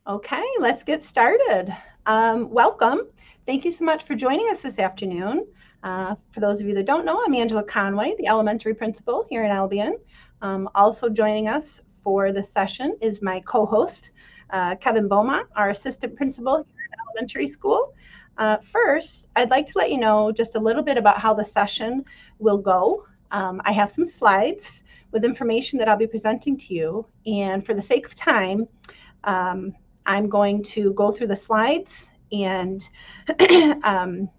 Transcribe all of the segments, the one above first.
Okay, let's get started. Welcome. Thank you so much for joining us this afternoon. For those of you that don't know, I'm Angela Conway, the elementary principal here in Albion. Also joining us for this session is my co-host, Kevin Beaumont, our assistant principal here at elementary school. First, I'd like to let you know just a little bit about how the session will go. I have some slides with information that I'll be presenting to you, and for the sake of time, I'm going to go through the slides and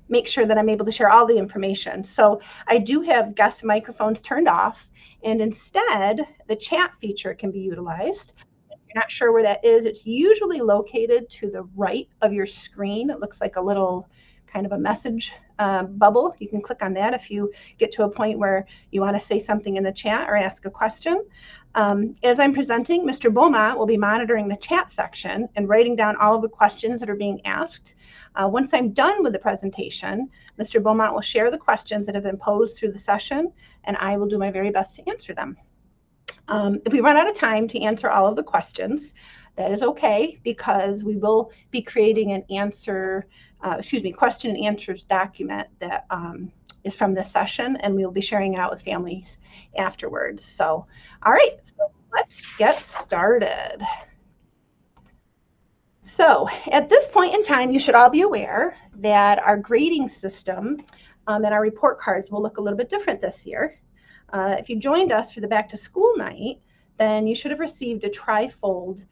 make sure that I'm able to share all the information. So I do have guest microphones turned off, and instead the chat feature can be utilized. If you're not sure where that is, it's usually located to the right of your screen. It looks like a little kind of a message bubble. You can click on that if you get to a point where you want to say something in the chat or ask a question. As I'm presenting, Mr. Beaumont will be monitoring the chat section and writing down all of the questions that are being asked. Once I'm done with the presentation, Mr. Beaumont will share the questions that have been posed through the session, and I will do my very best to answer them. If we run out of time to answer all of the questions, that is okay, because we will be creating an question and answers document that is from this session, and we'll be sharing it out with families afterwards. So, all right, so let's get started. So at this point in time, you should all be aware that our grading system and our report cards will look a little bit different this year. If you joined us for the back to school night, then you should have received a trifold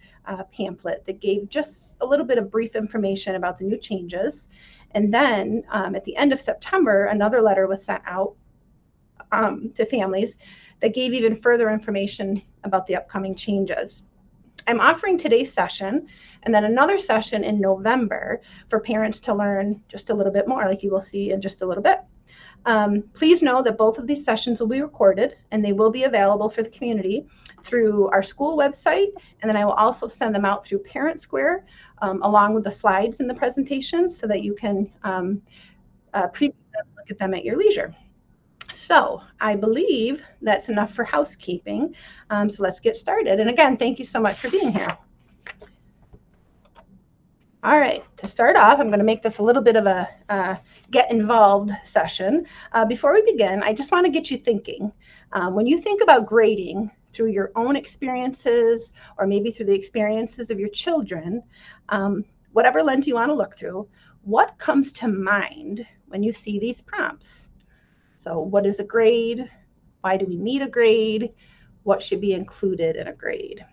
pamphlet that gave just a little bit of brief information about the new changes. And then at the end of September, another letter was sent out to families that gave even further information about the upcoming changes. I'm offering today's session and then another session in November for parents to learn just a little bit more, like you will see in just a little bit. Please know that both of these sessions will be recorded, and they will be available for the community through our school website, and then I will also send them out through Parent Square along with the slides in the presentation, so that you can preview them, look at them at your leisure. So I believe that's enough for housekeeping. So let's get started. And again, thank you so much for being here. All right, to start off, I'm going to make this a little bit of a get involved session. Before we begin, I just want to get you thinking. When you think about grading through your own experiences, or maybe through the experiences of your children, whatever lens you want to look through, what comes to mind when you see these prompts? So what is a grade? Why do we need a grade? What should be included in a grade?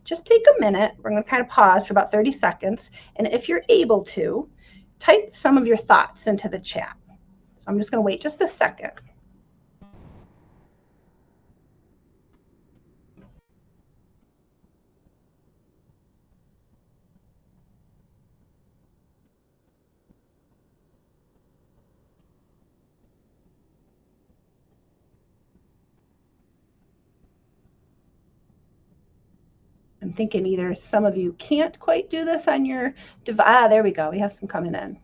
Just take a minute. We're going to kind of pause for about 30 seconds. And if you're able to, type some of your thoughts into the chat. So I'm just going to wait just a second. I'm thinking either some of you can't quite do this on your device. There we go. We have some coming in.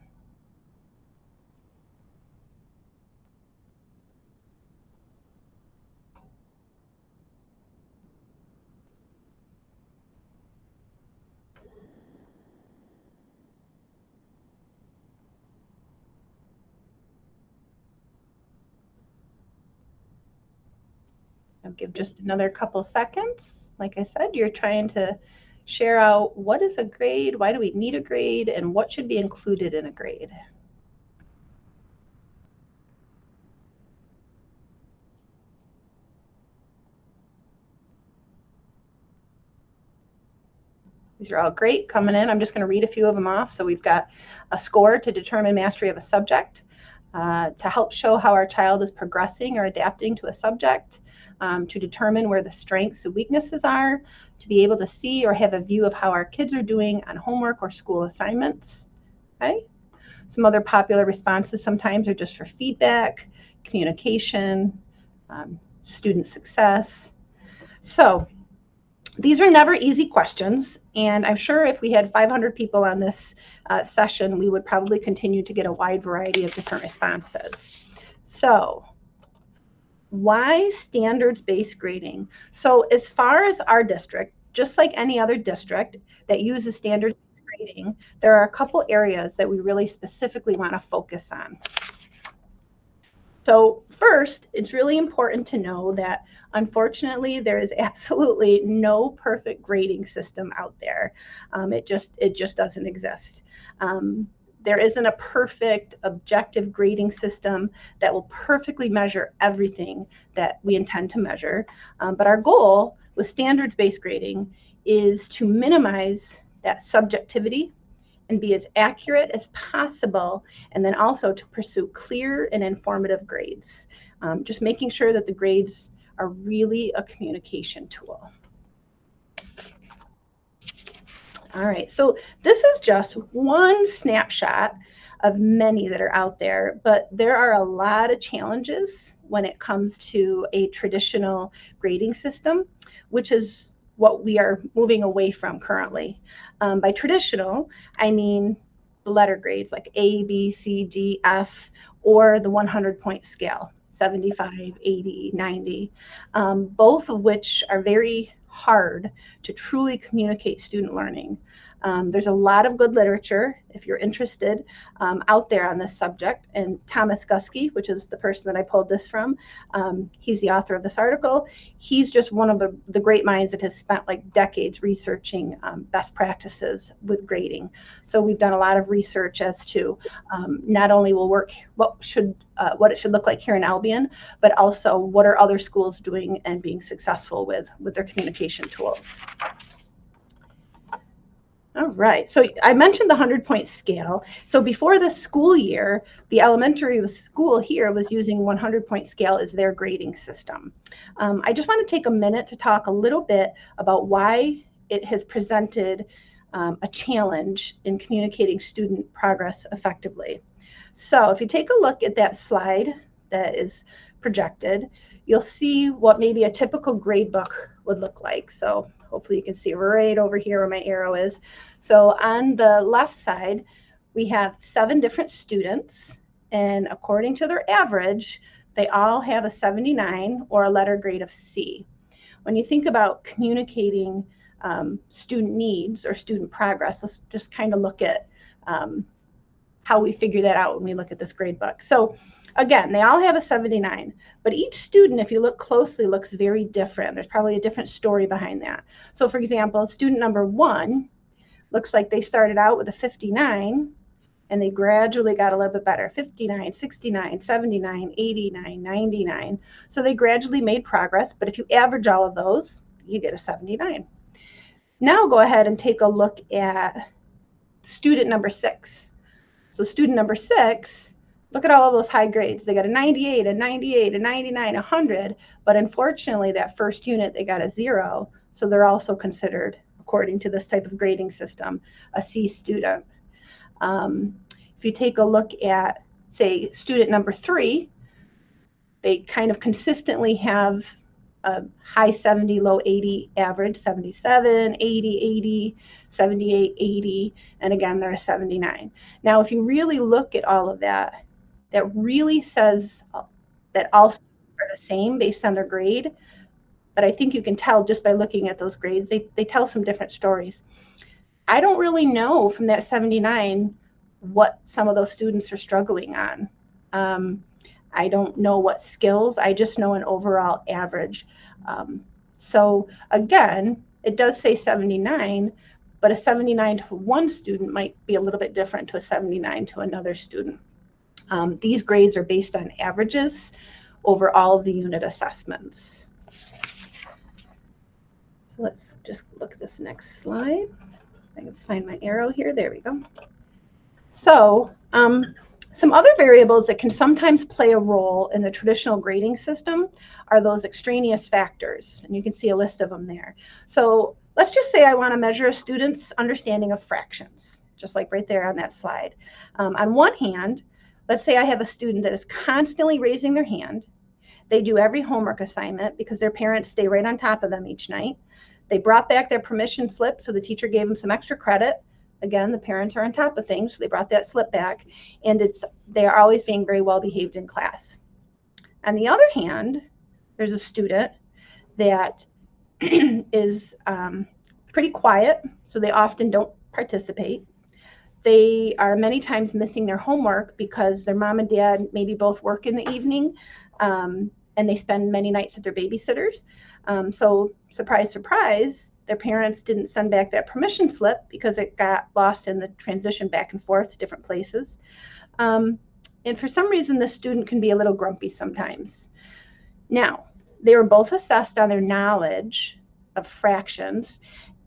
I'll give just another couple seconds. Like I said, you're trying to share out what is a grade, why do we need a grade, and what should be included in a grade. These are all great coming in. I'm just going to read a few of them off. So we've got a score to determine mastery of a subject, to help show how our child is progressing or adapting to a subject, to determine where the strengths and weaknesses are, to be able to see or have a view of how our kids are doing on homework or school assignments. Okay. Some other popular responses sometimes are just for feedback, communication, student success. So these are never easy questions, and I'm sure if we had 500 people on this session, we would probably continue to get a wide variety of different responses. So Why standards-based grading? So as far as our district, just like any other district that uses standards-based grading, there are a couple areas that we really specifically want to focus on. So first, it's really important to know that unfortunately there is absolutely no perfect grading system out there. It just doesn't exist. There isn't a perfect objective grading system that will perfectly measure everything that we intend to measure. But our goal with standards-based grading is to minimize that subjectivity and be as accurate as possible, and then also to pursue clear and informative grades. Just making sure that the grades are really a communication tool. All right, so this is just one snapshot of many that are out there, but there are a lot of challenges when it comes to a traditional grading system, which is what we are moving away from currently. By traditional, I mean the letter grades like A, B, C, D, F, or the 100-point scale, 75, 80, 90, both of which are very hard to truly communicate student learning. There's a lot of good literature, if you're interested, out there on this subject. And Thomas Guskey, which is the person that I pulled this from, he's the author of this article. He's just one of the great minds that has spent like decades researching best practices with grading. So we've done a lot of research as to not only will work what it should look like here in Albion, but also what are other schools doing and being successful with their communication tools. All right, so I mentioned the 100-point scale. So before the school year, the elementary school here was using 100-point scale as their grading system. I just want to take a minute to talk a little bit about why it has presented a challenge in communicating student progress effectively. So if you take a look at that slide that is projected, you'll see what maybe a typical grade book would look like. So hopefully you can see right over here where my arrow is. So on the left side, we have 7 different students, and according to their average, they all have a 79 or a letter grade of C. When you think about communicating student needs or student progress, let's just kind of look at how we figure that out when we look at this grade book. So again, they all have a 79, but each student, if you look closely, looks very different. There's probably a different story behind that. So for example, student number 1 looks like they started out with a 59 and they gradually got a little bit better, 59, 69, 79, 89, 99. So they gradually made progress, but if you average all of those, you get a 79. Now go ahead and take a look at student number 6. So student number 6, look at all of those high grades. They got a 98, a 98, a 99, 100, but unfortunately that first unit they got a 0, so they're also considered, according to this type of grading system, a C student. If you take a look at, say, student number 3, they kind of consistently have a high 70, low 80 average, 77, 80, 80, 78, 80, and again, they're a 79. Now, if you really look at all of that, that really says that all students are the same based on their grade, but I think you can tell just by looking at those grades, they tell some different stories. I don't really know from that 79 what some of those students are struggling on. I don't know what skills, I just know an overall average. So again, it does say 79, but a 79 to one student might be a little bit different to a 79 to another student. These grades are based on averages over all of the unit assessments. So let's just look at this next slide. I can find my arrow here. There we go. So some other variables that can sometimes play a role in the traditional grading system are those extraneous factors, and you can see a list of them there. So let's just say I want to measure a student's understanding of fractions, just like right there on that slide. On one hand, let's say I have a student that is constantly raising their hand. They do every homework assignment because their parents stay right on top of them each night. They brought back their permission slip, so the teacher gave them some extra credit. Again, the parents are on top of things, so they brought that slip back, and they are always being very well behaved in class. On the other hand, there's a student that is pretty quiet, so they often don't participate. They are many times missing their homework because their mom and dad maybe both work in the evening, and they spend many nights at their babysitters. So surprise, surprise, their parents didn't send back that permission slip because it got lost in the transition back and forth to different places. And for some reason, the student can be a little grumpy sometimes. Now, they were both assessed on their knowledge of fractions,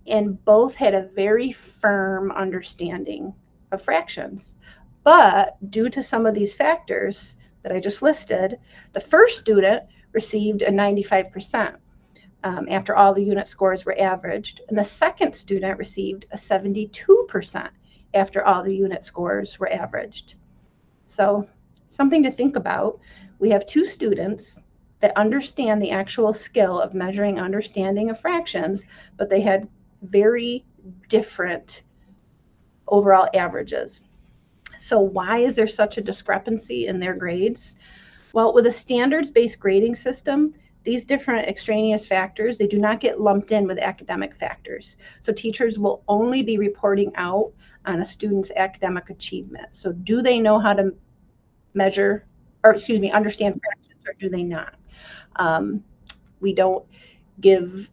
and both had a very firm understanding of fractions. But due to some of these factors that I just listed, the first student received a 95% after all the unit scores were averaged, and the second student received a 72% after all the unit scores were averaged. So something to think about. We have two students that understand the actual skill of measuring understanding of fractions, but they had very different overall averages. So why is there such a discrepancy in their grades? Well, with a standards-based grading system, these different extraneous factors, they do not get lumped in with academic factors. So teachers will only be reporting out on a student's academic achievement. So do they know how to measure, or excuse me, understand fractions, or do they not? We don't give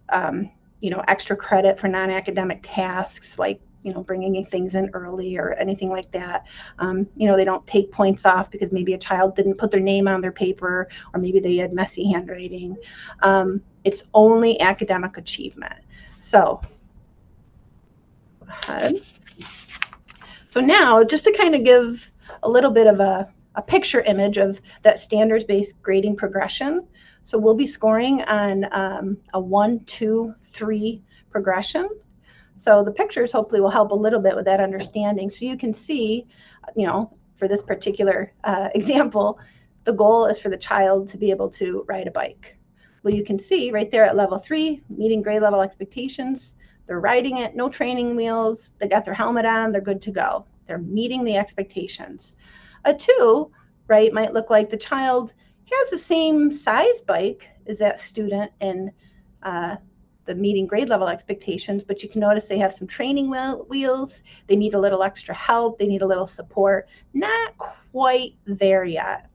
extra credit for non-academic tasks like bringing things in early or anything like that. They don't take points off because maybe a child didn't put their name on their paper, or maybe they had messy handwriting. It's only academic achievement. So go ahead. So now, just to kind of give a little bit of a picture image of that standards-based grading progression. So we'll be scoring on a 1, 2, 3 progression. So the pictures hopefully will help a little bit with that understanding. So you can see, for this particular example, the goal is for the child to be able to ride a bike. Well, you can see right there at level 3, meeting grade level expectations. They're riding it, no training wheels. They got their helmet on, they're good to go. They're meeting the expectations. A 2, right, might look like the child has the same size bike as that student in the meeting grade level expectations, but you can notice they have some training wheels. They need a little extra help. They need a little support. Not quite there yet.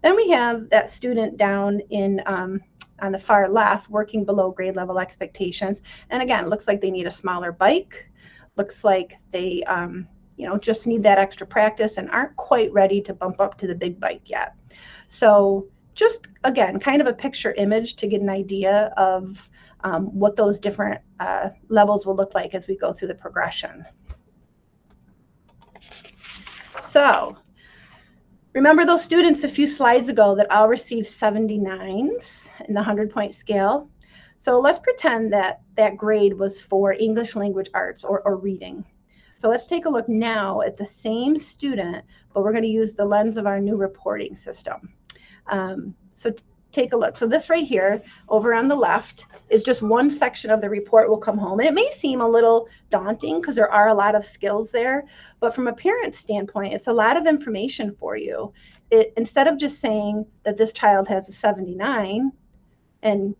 Then we have that student down in on the far left, working below grade level expectations. And again, it looks like they need a smaller bike. Looks like they just need that extra practice and aren't quite ready to bump up to the big bike yet. So just, again, kind of a picture image to get an idea of what those different levels will look like as we go through the progression. So remember those students a few slides ago that all received 79s in the 100-point scale? So let's pretend that that grade was for English language arts or reading. So let's take a look now at the same student, but we're going to use the lens of our new reporting system. So take a look. So this right here over on the left is just one section of the report will come home. And it may seem a little daunting because there are a lot of skills there, but from a parent standpoint, it's a lot of information for you. Instead of just saying that this child has a 79 and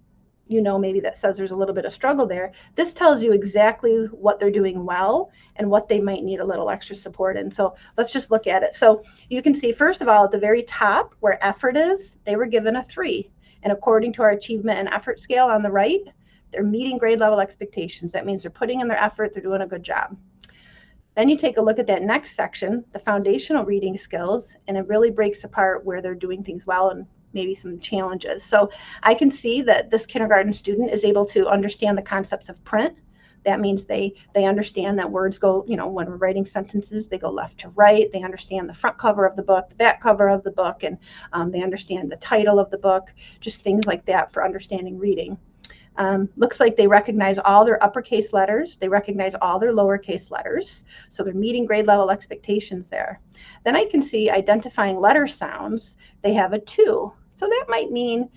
maybe that says there's a little bit of struggle there, this tells you exactly what they're doing well and what they might need a little extra support in. So let's just look at it. So you can see, first of all, at the very top where effort is, they were given a 3. And according to our achievement and effort scale on the right, they're meeting grade level expectations. That means they're putting in their effort, they're doing a good job. Then you take a look at that next section, the foundational reading skills, and it really breaks apart where they're doing things well and maybe some challenges. So I can see that this kindergarten student is able to understand the concepts of print. That means they understand that words go, when we're writing sentences, they go left to right. They understand the front cover of the book, the back cover of the book, and they understand the title of the book, just things like that for understanding reading. Looks like they recognize all their uppercase letters. They recognize all their lowercase letters. So they're meeting grade level expectations there. Then I can see identifying letter sounds. They have a 2. So that might mean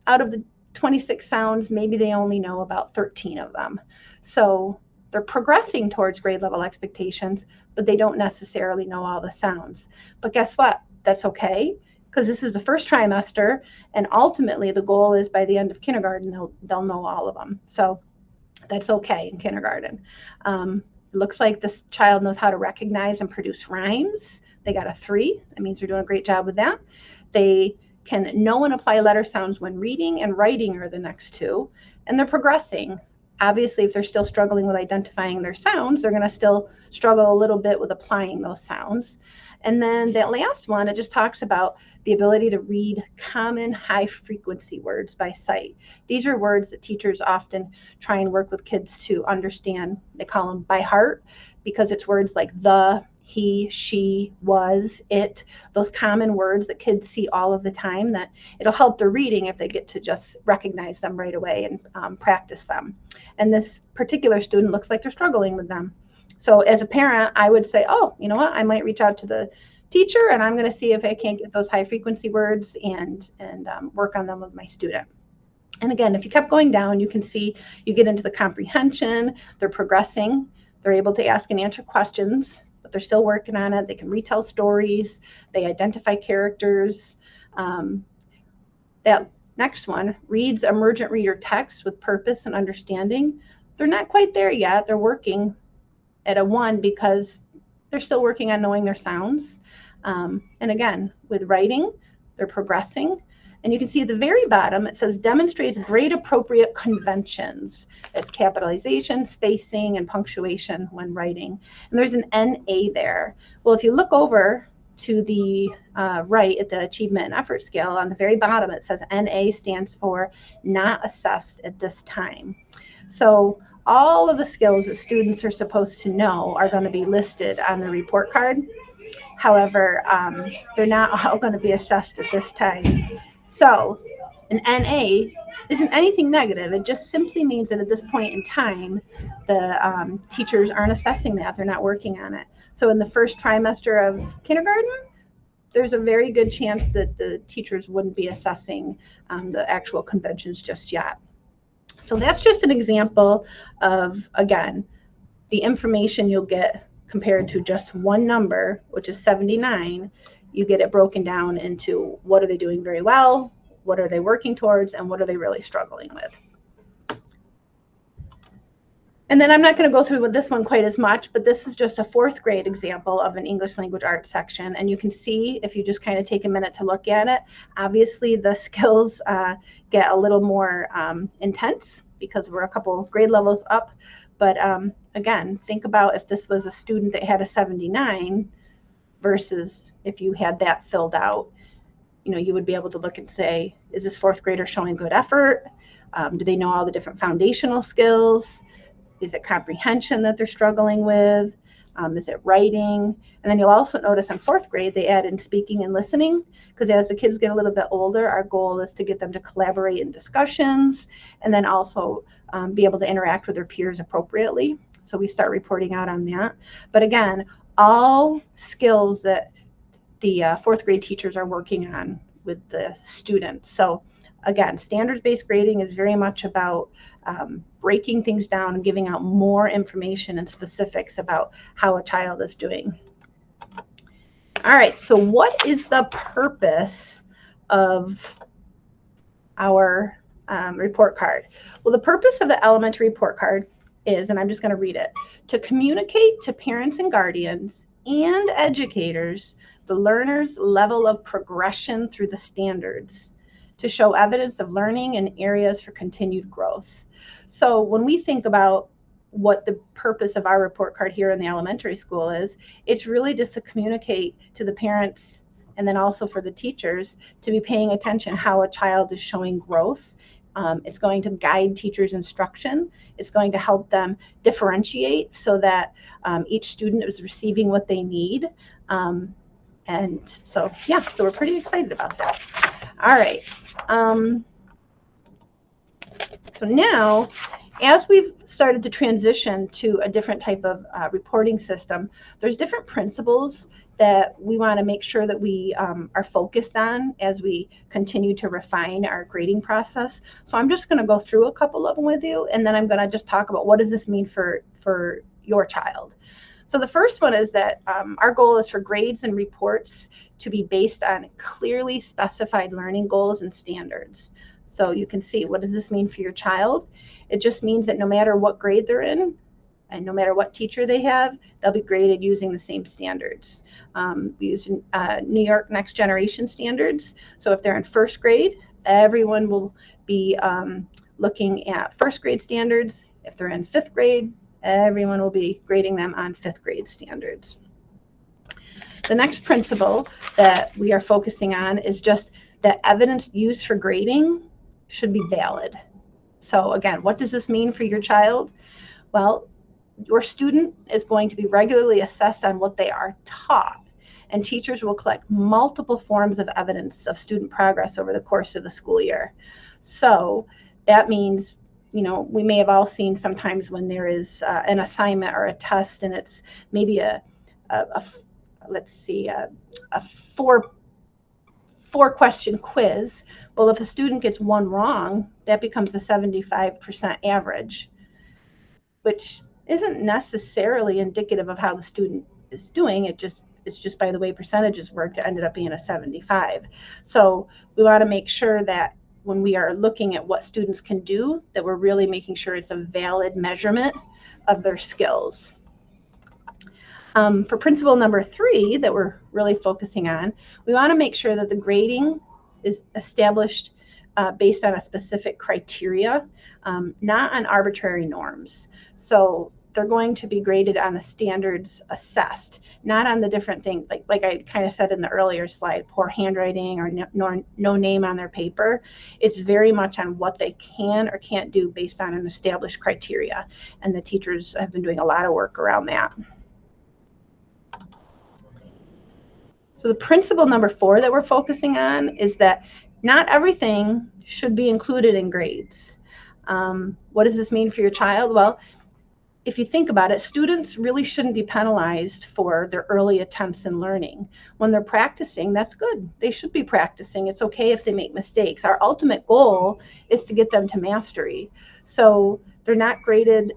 out of the 26 sounds, maybe they only know about 13 of them. So they're progressing towards grade level expectations, but they don't necessarily know all the sounds. But guess what? That's okay, because this is the first trimester, and ultimately the goal is by the end of kindergarten, they'll know all of them. So that's okay in kindergarten. It looks like this child knows how to recognize and produce rhymes. They got a 3. That means they're doing a great job with that. They can know and apply letter sounds when reading and writing are the next 2, and they're progressing. Obviously, if they're still struggling with identifying their sounds, they're going to still struggle a little bit with applying those sounds. And then that last one, it just talks about the ability to read common high-frequency words by sight. These are words that teachers often try and work with kids to understand. They call them by heart because it's words like the, he, she, was, it, those common words that kids see all of the time, that it'll help their reading if they get to just recognize them right away and practice them. And this particular student looks like they're struggling with them. So as a parent, I would say, oh, you know what, I might reach out to the teacher and I'm going to see if I can't get those high frequency words and work on them with my student. And again, if you kept going down, you can see you get into the comprehension, they're progressing, they're able to ask and answer questions, but they're still working on it. They can retell stories, they identify characters. That next one, reads emergent reader text with purpose and understanding. They're not quite there yet. They're working at a 1 because they're still working on knowing their sounds. And again, with writing, they're progressing. And you can see at the very bottom, it says demonstrates grade appropriate conventions. It's capitalization, spacing, and punctuation when writing. And there's an NA there. Well, if you look over to the right at the achievement and effort scale, on the very bottom, it says NA stands for not assessed at this time. So all of the skills that students are supposed to know are going to be listed on the report card. However, they're not all going to be assessed at this time. So an NA isn't anything negative. It just simply means that at this point in time, the teachers aren't assessing that. They're not working on it. So in the first trimester of kindergarten, there's a very good chance that the teachers wouldn't be assessing the actual conventions just yet. So that's just an example of, again, the information you'll get compared to just one number, which is 79. You get it broken down into what are they doing very well, what are they working towards, and what are they really struggling with. And then I'm not going to go through with this one quite as much, but this is just a 4th grade example of an English language arts section. And you can see, if you just kind of take a minute to look at it, obviously the skills get a little more intense because we're a couple grade levels up. But again, think about if this was a student that had a 79 versus if you had that filled out, you know, you would be able to look and say, is this 4th grader showing good effort? Do they know all the different foundational skills? Is it comprehension that they're struggling with? Is it writing? And then you'll also notice in 4th grade, they add in speaking and listening, because as the kids get a little bit older, our goal is to get them to collaborate in discussions and then also be able to interact with their peers appropriately. So we start reporting out on that. But again, all skills that the 4th grade teachers are working on with the students. So again, standards-based grading is very much about breaking things down and giving out more information and specifics about how a child is doing. All right, so what is the purpose of our report card? Well, the purpose of the elementary report card is, and I'm just going to read it, to communicate to parents and guardians and educators the learner's level of progression through the standards, to show evidence of learning and areas for continued growth. So when we think about what the purpose of our report card here in the elementary school is, it's really just to communicate to the parents and then also for the teachers to be paying attention how a child is showing growth. It's going to guide teachers' instruction. It's going to help them differentiate so that each student is receiving what they need. And so, yeah, so we're pretty excited about that. All right. So now, as we've started to transition to a different type of reporting system, there's different principles that we want to make sure that we are focused on as we continue to refine our grading process. So I'm just going to go through a couple of them with you, and then I'm going to just talk about what does this mean for your child. So the first one is that our goal is for grades and reports to be based on clearly specified learning goals and standards. So you can see, what does this mean for your child? It just means that no matter what grade they're in, and no matter what teacher they have, they'll be graded using the same standards. We use New York Next Generation standards. So if they're in first grade, everyone will be looking at first grade standards. If they're in fifth grade, everyone will be grading them on fifth grade standards. The next principle that we are focusing on is just that evidence used for grading should be valid. So again, what does this mean for your child? Well, your student is going to be regularly assessed on what they are taught, and teachers will collect multiple forms of evidence of student progress over the course of the school year. So that means, you know, we may have all seen sometimes when there is an assignment or a test, and it's maybe a four question quiz. Well, if a student gets one wrong, that becomes a 75% average, which isn't necessarily indicative of how the student is doing. It's just by the way percentages worked, it ended up being a 75. So we want to make sure that when we are looking at what students can do, that we're really making sure it's a valid measurement of their skills. For principle number 3 that we're really focusing on, we want to make sure that the grading is established based on a specific criteria, not on arbitrary norms. So they're going to be graded on the standards assessed, not on the different things, like I kind of said in the earlier slide, poor handwriting or no name on their paper. It's very much on what they can or can't do based on an established criteria. And the teachers have been doing a lot of work around that. So the principle number 4 that we're focusing on is that not everything should be included in grades. What does this mean for your child? Well, if you think about it, students really shouldn't be penalized for their early attempts in learning. When they're practicing, that's good. They should be practicing. It's okay if they make mistakes. Our ultimate goal is to get them to mastery. So they're not graded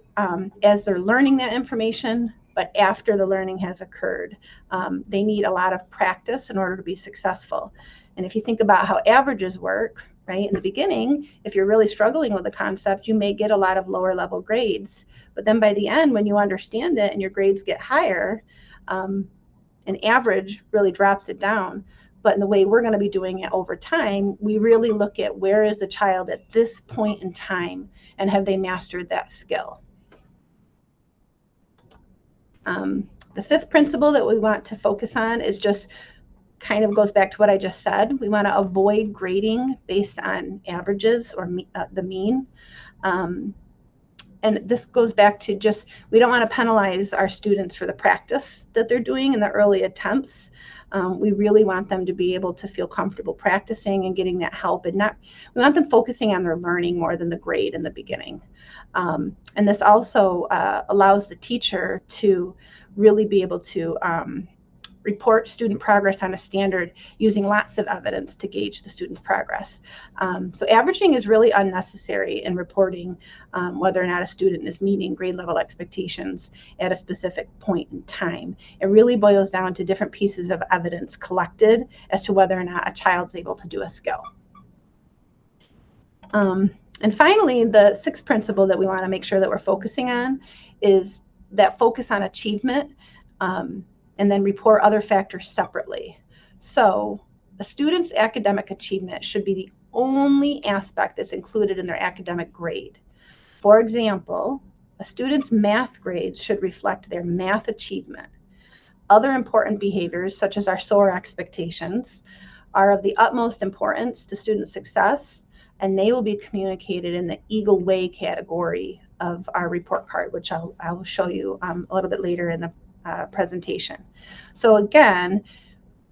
as they're learning that information, but after the learning has occurred. They need a lot of practice in order to be successful. And if you think about how averages work, right, in the beginning, if you're really struggling with a concept, you may get a lot of lower level grades. But then by the end, when you understand it and your grades get higher, an average really drops it down. But in the way we're going to be doing it over time, we really look at where is the child at this point in time and have they mastered that skill. The 5th principle that we want to focus on is just kind of goes back to what I just said. We want to avoid grading based on averages or the mean. And this goes back to just, we don't want to penalize our students for the practice that they're doing in the early attempts. We really want them to be able to feel comfortable practicing and getting that help, and we want them focusing on their learning more than the grade in the beginning. And this also allows the teacher to really be able to report student progress on a standard using lots of evidence to gauge the student's progress. So averaging is really unnecessary in reporting whether or not a student is meeting grade level expectations at a specific point in time. It really boils down to different pieces of evidence collected as to whether or not a child's able to do a skill. And finally, the 6th principle that we want to make sure that we're focusing on is that focus on achievement, and then report other factors separately. So a student's academic achievement should be the only aspect that's included in their academic grade. For example, a student's math grades should reflect their math achievement. Other important behaviors, such as our SOAR expectations, are of the utmost importance to student success, and they will be communicated in the Eagle Way category of our report card, which I will show you a little bit later in the presentation. So again,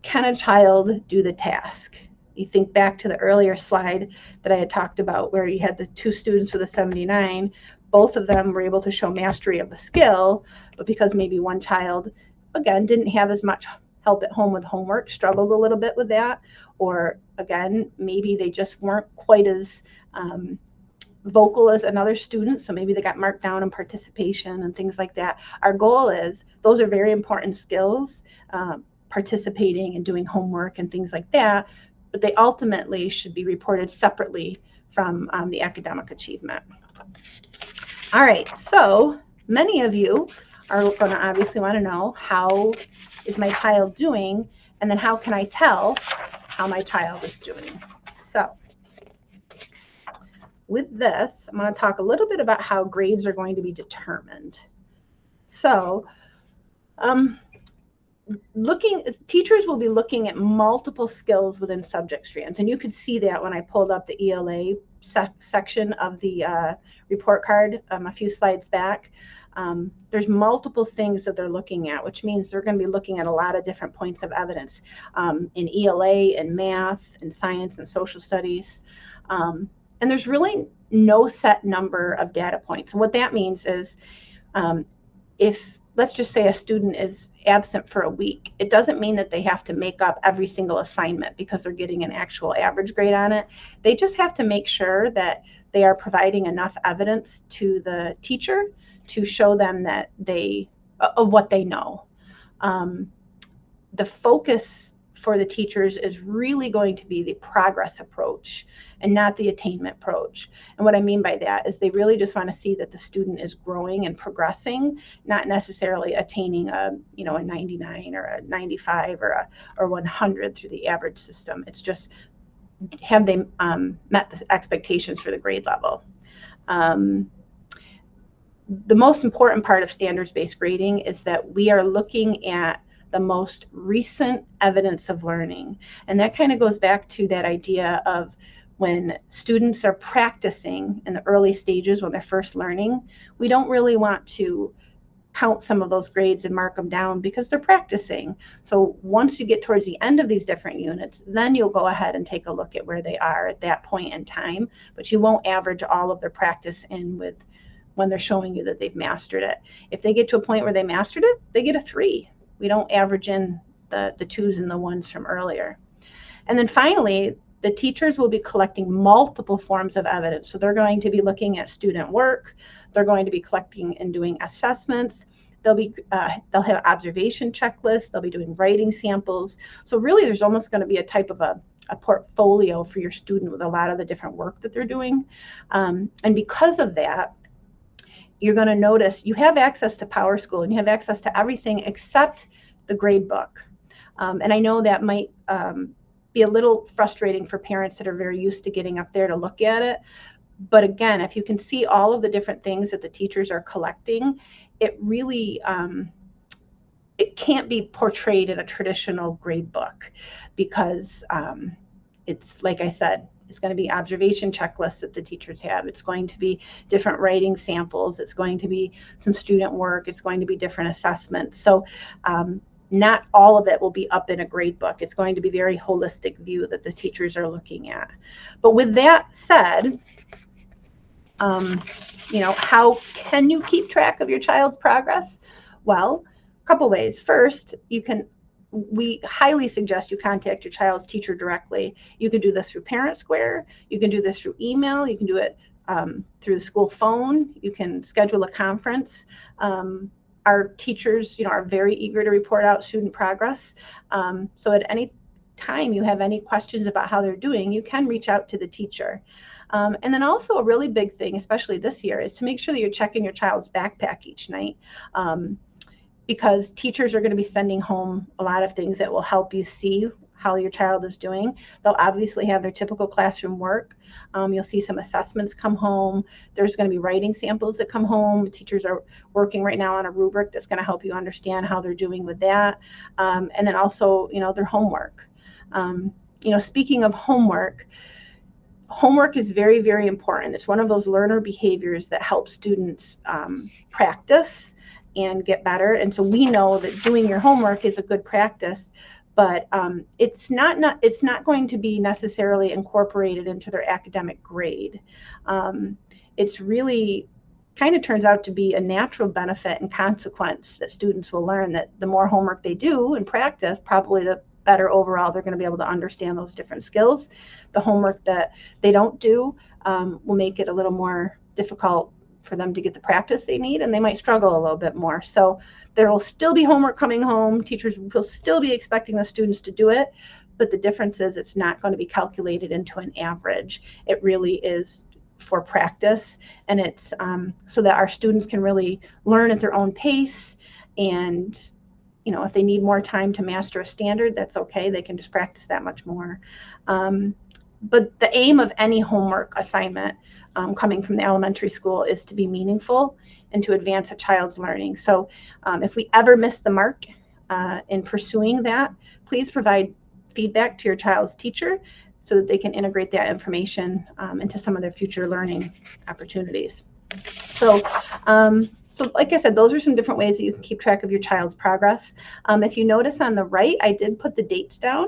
can a child do the task? You think back to the earlier slide that I had talked about where you had the 2 students with a 79. Both of them were able to show mastery of the skill, but because maybe one child, again, didn't have as much help at home with homework, struggled a little bit with that, or again, maybe they just weren't quite as vocal as another student, so maybe they got marked down in participation and things like that. Our goal is, those are very important skills, participating and doing homework and things like that, but they ultimately should be reported separately from the academic achievement. All right, so many of you are going to obviously want to know, how is my child doing, and then how can I tell how my child is doing? So with this, I'm going to talk a little bit about how grades are going to be determined. So teachers will be looking at multiple skills within subject strands, and you could see that when I pulled up the ELA section of the report card a few slides back. There's multiple things that they're looking at, which means they're going to be looking at a lot of different points of evidence in ELA and math and science and social studies. And there's really no set number of data points. And what that means is, if, let's just say, a student is absent for a week, it doesn't mean that they have to make up every single assignment because they're getting an actual average grade on it. They just have to make sure that they are providing enough evidence to the teacher to show them that of what they know. The focus for the teachers is really going to be the progress approach and not the attainment approach. And what I mean by that is, they really just want to see that the student is growing and progressing, not necessarily attaining a 99 or a 95 or 100 through the average system. It's just, have they met the expectations for the grade level? The most important part of standards-based grading is that we are looking at the most recent evidence of learning. And that kind of goes back to that idea of, when students are practicing in the early stages when they're first learning, we don't really want to count some of those grades and mark them down because they're practicing. So once you get towards the end of these different units, then you'll go ahead and take a look at where they are at that point in time, but you won't average all of their practice in with when they're showing you that they've mastered it. If they get to a point where they mastered it, they get a 3. We don't average in the 2s and the 1s from earlier. And then finally, the teachers will be collecting multiple forms of evidence. So they're going to be looking at student work. They're going to be collecting and doing assessments. They'll have observation checklists. They'll be doing writing samples. So really, there's almost going to be a type of a portfolio for your student with a lot of the different work that they're doing. And because of that, you're going to notice you have access to PowerSchool and you have access to everything except the grade book. And I know that might be a little frustrating for parents that are very used to getting up there to look at it. But again, if you can see all of the different things that the teachers are collecting, it really, it can't be portrayed in a traditional grade book, because it's, like I said, it's going to be observation checklists that the teachers have. It's going to be different writing samples. It's going to be some student work. It's going to be different assessments. So not all of it will be up in a grade book. It's going to be a very holistic view that the teachers are looking at. But with that said, how can you keep track of your child's progress? Well, a couple ways. First, we highly suggest you contact your child's teacher directly. You can do this through Parent Square. You can do this through email. You can do it through the school phone. You can schedule a conference. Our teachers, are very eager to report out student progress. So at any time you have any questions about how they're doing, you can reach out to the teacher. And then also a really big thing, especially this year, is to make sure that you're checking your child's backpack each night. Because teachers are going to be sending home a lot of things that will help you see how your child is doing. They'll obviously have their typical classroom work. You'll see some assessments come home. There's going to be writing samples that come home. Teachers are working right now on a rubric that's going to help you understand how they're doing with that. And then also, their homework. Speaking of homework is very, very important. It's one of those learner behaviors that helps students practice and get better. And so we know that doing your homework is a good practice, but it's not going to be necessarily incorporated into their academic grade. It's really kind of turns out to be a natural benefit and consequence that students will learn, that the more homework they do and practice, probably the better overall. They're going to be able to understand those different skills. The homework that they don't do will make it a little more difficult for them to get the practice they need, and they might struggle a little bit more. So there will still be homework coming home. Teachers will still be expecting the students to do it, but the difference is it's not going to be calculated into an average. It really is for practice, and it's so that our students can really learn at their own pace. And if they need more time to master a standard, that's okay. They can just practice that much more. But the aim of any homework assignment coming from the elementary school is to be meaningful and to advance a child's learning. So if we ever miss the mark in pursuing that, please provide feedback to your child's teacher so that they can integrate that information into some of their future learning opportunities. So like I said, those are some different ways that you can keep track of your child's progress. If you notice on the right, I did put the dates down.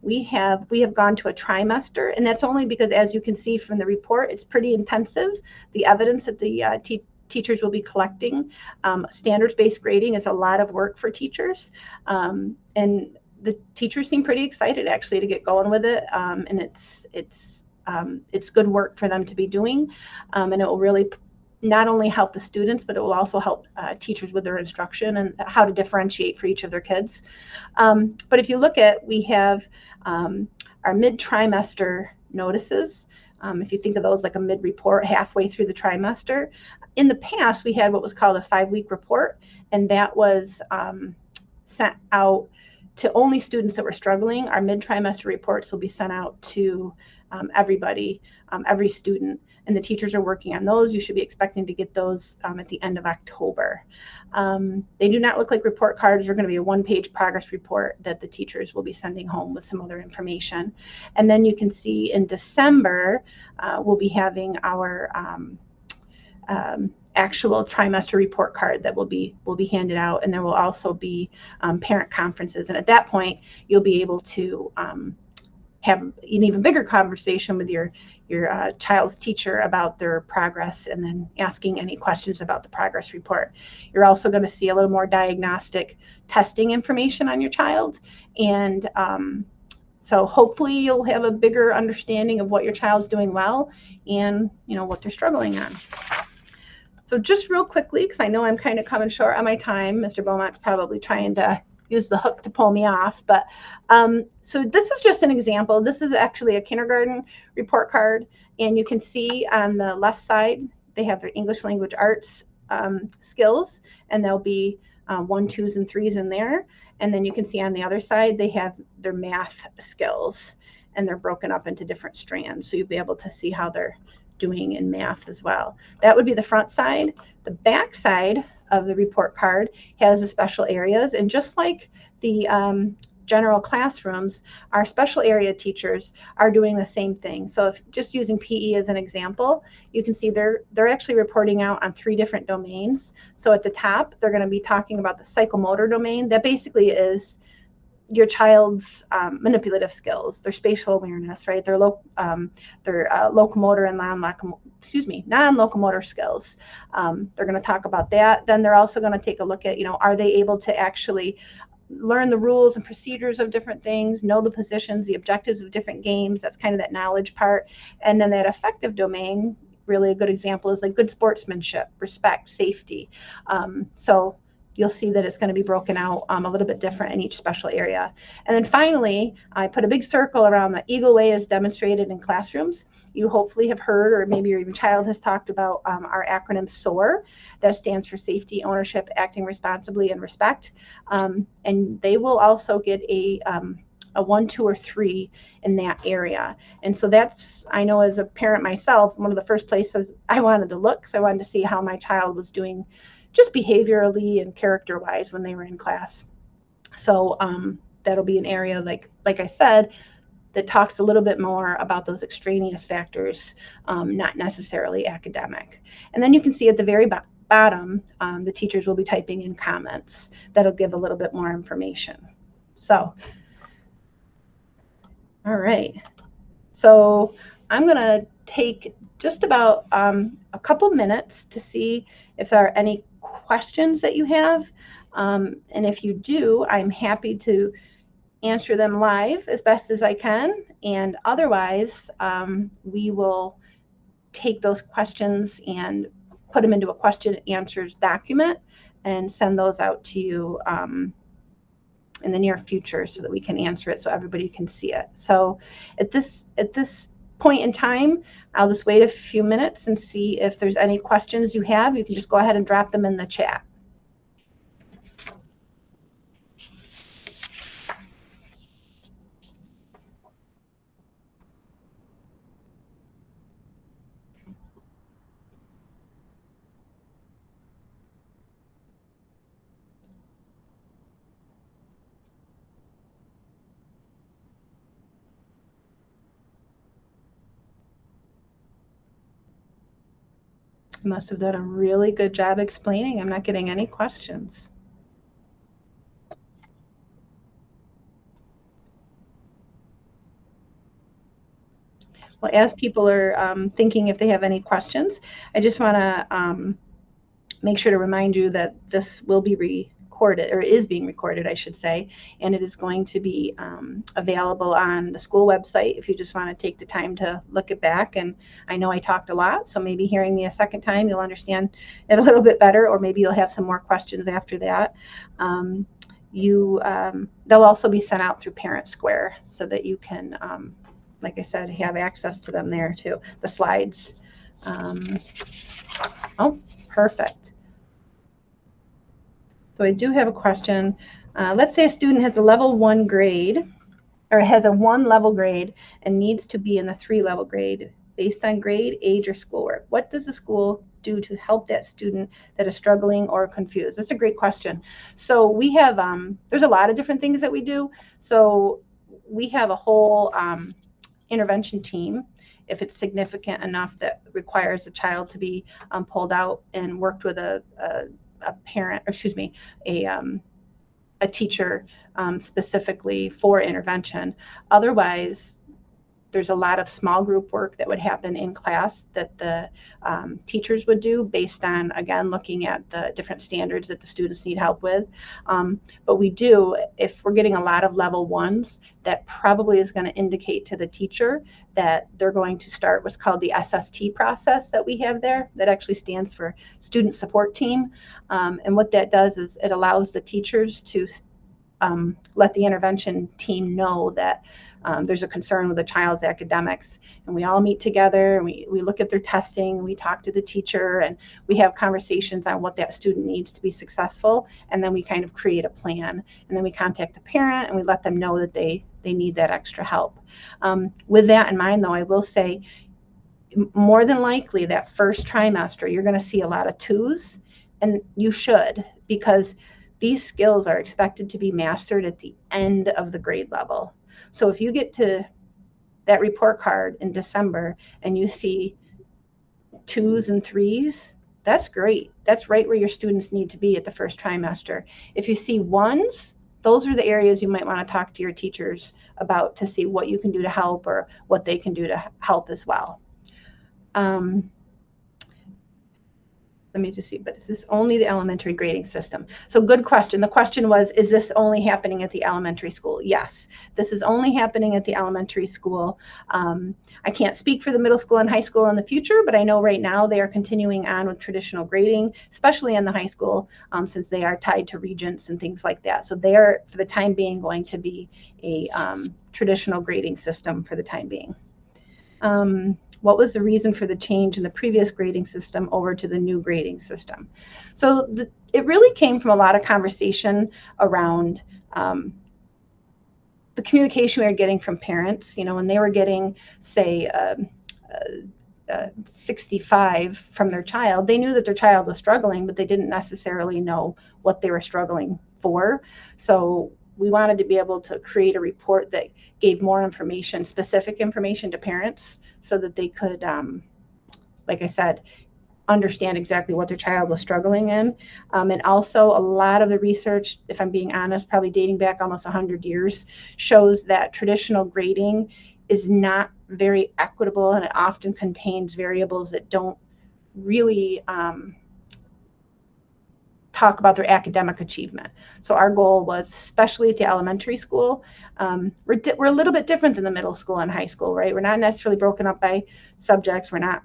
We have gone to a trimester, and that's only because, as you can see from the report, it's pretty intensive. The evidence that the teachers will be collecting. Standards-based grading is a lot of work for teachers, and the teachers seem pretty excited actually to get going with it, and it's good work for them to be doing, and it will really not only help the students, but it will also help teachers with their instruction and how to differentiate for each of their kids. But if you look at, we have our mid-trimester notices. If you think of those like a mid-report halfway through the trimester. In the past, we had what was called a 5-week report, and that was sent out to only students that were struggling. Our mid-trimester reports will be sent out to everybody, every student, and the teachers are working on those. You should be expecting to get those at the end of October. They do not look like report cards. They're going to be a 1-page progress report that the teachers will be sending home with some other information. And then you can see in December, we'll be having our actual trimester report card that will be handed out, and there will also be parent conferences. And at that point, you'll be able to have an even bigger conversation with your child's teacher about their progress, and then asking any questions about the progress report. You're also going to see a little more diagnostic testing information on your child, and so hopefully you'll have a bigger understanding of what your child's doing well and what they're struggling on. So just real quickly, because I know I'm kind of coming short on my time, Mr. Beaumont's probably trying to use the hook to pull me off, but so this is just an example. This is actually a kindergarten report card, and you can see on the left side they have their English language arts skills, and there'll be 1s, 2s, and 3s in there. And then you can see on the other side they have their math skills, and they're broken up into different strands, so you'll be able to see how they're doing in math as well. That would be the front side. The back side of the report card has the special areas, and just like the general classrooms, our special area teachers are doing the same thing. So if just using PE as an example, you can see they're actually reporting out on 3 different domains. So at the top, they're going to be talking about the psychomotor domain. That basically is your child's manipulative skills, their spatial awareness, right? Their locomotor and non-locomotor skills. They're going to talk about that. Then they're also going to take a look at, are they able to actually learn the rules and procedures of different things, know the positions, the objectives of different games. That's kind of that knowledge part. And then that affective domain, really a good example is like good sportsmanship, respect, safety. So you'll see that it's going to be broken out a little bit different in each special area. And then finally, I put a big circle around the Eagle Way as demonstrated in classrooms. You hopefully have heard, or maybe your even child has talked about our acronym SOAR. That stands for Safety, Ownership, Acting Responsibly, and Respect. And they will also get a 1, 2, or 3 in that area. And so that's, I know as a parent myself, one of the first places I wanted to look, because I wanted to see how my child was doing just behaviorally and character-wise when they were in class. So that'll be an area, like I said, that talks a little bit more about those extraneous factors, not necessarily academic. And then you can see at the very bottom, the teachers will be typing in comments that'll give a little bit more information. So, all right. So I'm going to take just about a couple minutes to see if there are any questions that you have. And if you do, I'm happy to answer them live as best as I can, and otherwise we will take those questions and put them into a question and answers document and send those out to you in the near future so that we can answer it so everybody can see it. So at this point in time, I'll just wait a few minutes and see if there's any questions you have. You can just go ahead and drop them in the chat. I must have done a really good job explaining. I'm not getting any questions. Well, as people are thinking if they have any questions, I just want to make sure to remind you that this will be recorded, or is being recorded, I should say, and it is going to be available on the school website if you just want to take the time to look it back. And I know I talked a lot, so maybe hearing me a second time, you'll understand it a little bit better, or maybe you'll have some more questions after that. They'll also be sent out through Parent Square so that you can, like I said, have access to them there too. The slides. Oh, perfect. So I do have a question. Let's say a student has a level 1 grade, or has a 1 level grade and needs to be in the 3 level grade based on grade, age, or schoolwork. What does the school do to help that student that is struggling or confused? That's a great question. So we have, there's a lot of different things that we do. So we have a whole intervention team if it's significant enough that requires a child to be pulled out and worked with a parent, or excuse me, a teacher specifically for intervention. Otherwise, there's a lot of small group work that would happen in class that the teachers would do based on, again, looking at the different standards that the students need help with. But we do, if we're getting a lot of level 1s, that probably is going to indicate to the teacher that they're going to start what's called the SST process that we have there. That actually stands for Student Support Team. And what that does is it allows the teachers to let the intervention team know that there's a concern with the child's academics, and we all meet together and we look at their testing, we talk to the teacher, and we have conversations on what that student needs to be successful, and then we kind of create a plan, and then we contact the parent and we let them know that they need that extra help. With that in mind, though, I will say more than likely that first trimester you're going to see a lot of 2s, and you should, because these skills are expected to be mastered at the end of the grade level. So if you get to that report card in December and you see 2s and 3s, that's great. That's right where your students need to be at the first trimester. If you see 1s, those are the areas you might want to talk to your teachers about to see what you can do to help or what they can do to help as well. Let me just see, but is this only the elementary grading system? So good question. The question was, is this only happening at the elementary school? Yes, this is only happening at the elementary school. I can't speak for the middle school and high school in the future, but I know right now they are continuing on with traditional grading, especially in the high school, since they are tied to regents and things like that. So they are, for the time being, going to be a traditional grading system for the time being. What was the reason for the change in the previous grading system over to the new grading system? So it really came from a lot of conversation around the communication we were getting from parents. You know, when they were getting, say, 65 from their child, they knew that their child was struggling, but they didn't necessarily know what they were struggling for. So we wanted to be able to create a report that gave more information, specific information to parents, so that they could, like I said, understand exactly what their child was struggling in. And also a lot of the research, if I'm being honest, probably dating back almost 100 years, shows that traditional grading is not very equitable, and it often contains variables that don't really talk about their academic achievement. So our goal was, especially at the elementary school, we're a little bit different than the middle school and high school, right? We're not necessarily broken up by subjects. We're not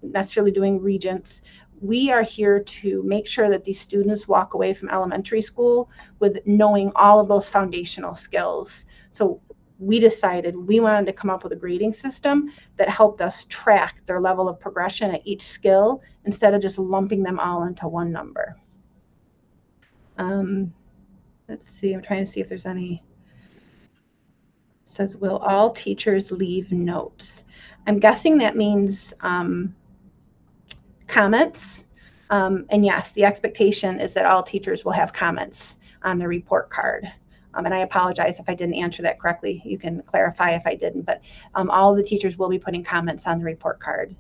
necessarily doing regents. We are here to make sure that these students walk away from elementary school with knowing all of those foundational skills. So we decided we wanted to come up with a grading system that helped us track their level of progression at each skill instead of just lumping them all into one number. Let's see, I'm trying to see if there's any. It says, will all teachers leave notes? I'm guessing that means comments. And yes, the expectation is that all teachers will have comments on the report card. And I apologize if I didn't answer that correctly. You can clarify if I didn't, but all of the teachers will be putting comments on the report card.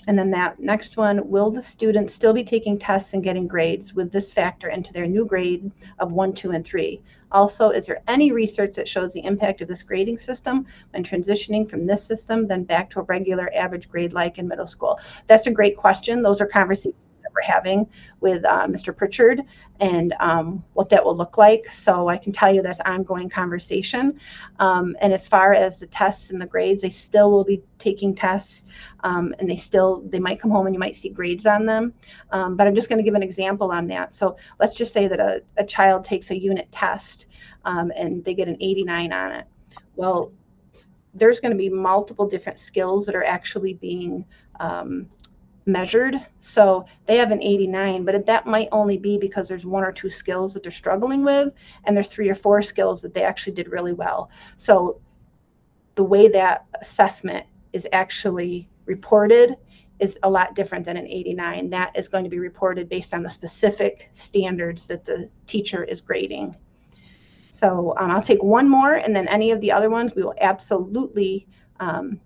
And then that next one, will the students still be taking tests and getting grades with this factor into their new grade of 1, 2, and 3? Also, is there any research that shows the impact of this grading system when transitioning from this system then back to a regular average grade like in middle school? That's a great question. Those are conversations that we're having with Mr. Pritchard and what that will look like. So I can tell you that's ongoing conversation. And as far as the tests and the grades, they still will be taking tests, and they might come home and you might see grades on them. But I'm just going to give an example on that. So let's just say that a child takes a unit test and they get an 89 on it. Well, there's going to be multiple different skills that are actually being measured. So they have an 89, but that might only be because there's 1 or 2 skills that they're struggling with, and there's 3 or 4 skills that they actually did really well. So the way that assessment is actually reported is a lot different than an 89. That is going to be reported based on the specific standards that the teacher is grading. So I'll take one more, and then any of the other ones we will absolutely,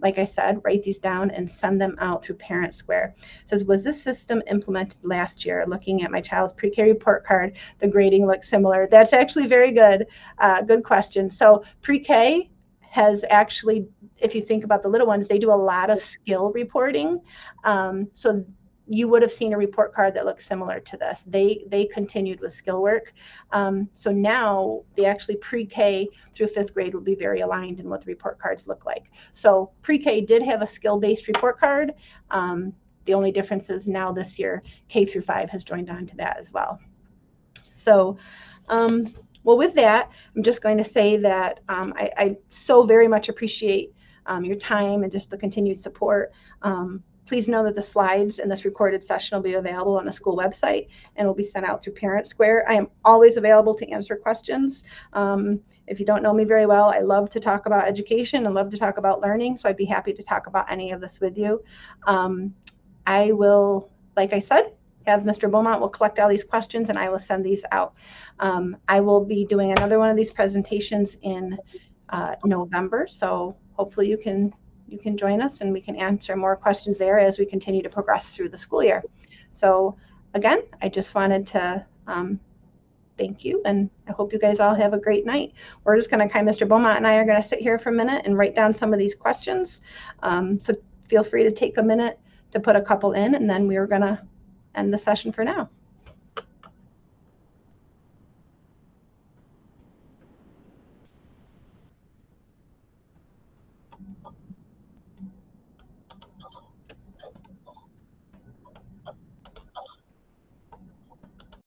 like I said, write these down and send them out through Parent Square. It says, was this system implemented last year? Looking at my child's pre-K report card, the grading looks similar. That's actually very good. Good question. So pre-K has actually, if you think about the little ones, they do a lot of skill reporting. So you would have seen a report card that looks similar to this. They continued with skill work. So now they actually pre-K through 5th grade will be very aligned in what the report cards look like. So pre-K did have a skill-based report card. The only difference is now this year, K through 5 has joined on to that as well. So, well, with that, I'm just going to say that I so very much appreciate your time and just the continued support. Please know that the slides in this recorded session will be available on the school website and will be sent out through Parent Square. I am always available to answer questions. If you don't know me very well, I love to talk about education and love to talk about learning, so I'd be happy to talk about any of this with you. I will, like I said, have Mr. Beaumont will collect all these questions and I will send these out. I will be doing another one of these presentations in November, so hopefully you can join us and we can answer more questions there as we continue to progress through the school year. So again, I just wanted to thank you, and I hope you guys all have a great night. We're just going to Mr. Beaumont and I are going to sit here for a minute and write down some of these questions. So feel free to take a minute to put a couple in, and then we're going to end the session for now.